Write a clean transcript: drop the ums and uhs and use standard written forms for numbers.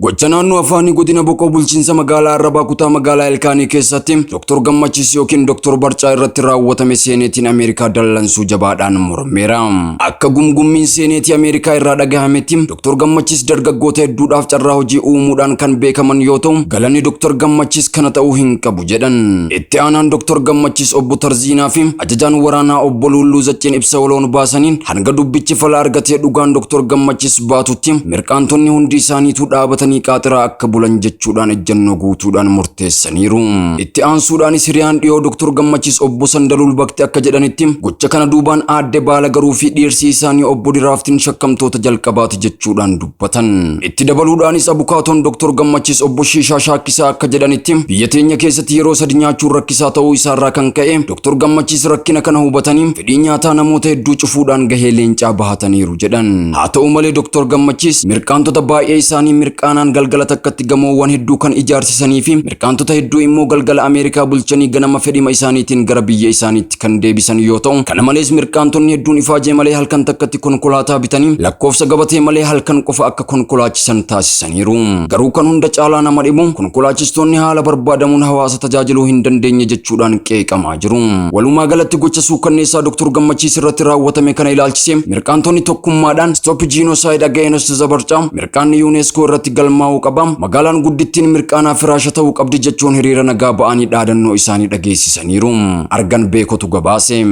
Gocha naannoo afaanii godina boqoo bulchiinsa magaalaa Arrabaa kutaa magaalaa Ilkaanii keessatti Dr. Gammachiis yookiin Dr. Barcaa irratti raawwatame seeneetiin Ameerikaa dallansuu jabaadhaan mormeera. Akka gumgummiin seeneetii Ameerikaa irraa dhagahametti Dr. Gammachiis dargaggoota hedduudhaaf carraa hojii uumuudhaan kan beekaman yoo ta'u, galanni Dr. Gammachiis kana ta'uu hin qabu jedhan. Itti aanaan Dr. Gammachiis obbo Tarziinaa fi ajajaan waraanaa obbo Lulluu Zacciin ibsa waloon baasaniin hanga dubbichi fala argatee dhugaan Dr. Gammachiis baatutti mirqaantonni hundi isaaniitu dhaabatanii qaxira akka bulan jechuudhaan ejjennoo guutuudhaan murteessaniiru. Itti aansuudhaanis hiriyaan dhiyoo Dr. Gammachiis obbo Sandalul Bakti akka jedhanitti gocha kana duubaan aadde Baala Garuu fi dhiirsi isaanii obbo Diraaftiin shakkamtoota jalqabaati jechuudhaan dubbatan. Itti dabaluudhaanis abukaatoon Dr. Gammachiis obbo Shiishaa Shaakkisaa akka jedhanitti biyya teenya keessatti yeroo sadi nyaachuun rakkisaa ta'uu isaarraa kan ka'e Dr. Gammachiis rakkina kana hubatanii fedhii nyaataa namoota hedduu cufuudhaan gahee leencaa bahataniiru jedhan. Haa ta'u malee Dr. Gammachiis mirqaantota baay'ee isaanii mirqaanaan galgala takkatti gamoowwan hedduu kan ijaarsisanii fi mirqaantota hedduu immoo galgala Ameerikaa bulchanii ganama fedhima isaaniitiin gara biyya isaaniitti kan deebisan yoo ta'u, kana malees mirqaantonni hedduun ifaajee malee halkan takkatti konkolaataa bitanii lakkoofsa gabatee malee halkan qofa akka konkolaachisan taasisaniiru. Garuu kan hunda caalaa nama dhibu konkolaachistoonni haala barbaadamuun hawaasa tajaajiluu hin dandeenye jechuudhaan qeeqamaa jiru. Walumaa galatti gocha suukanneessaa Dr. Gammachiis irratti raawwatame kana ilaalchisee mirqaantonni tokkummaadhaan Stop Genocide Against the Barcaa mirqaanni UNESCO irratti galmaa'uu qaba, magaalaan guddittiin mirqaanaa firaasha ta'uu qabdi jechuun hiriira nagaa ba'anii dhaadannoo isaanii dhageessisaniiru. Argan beekotu gabaase.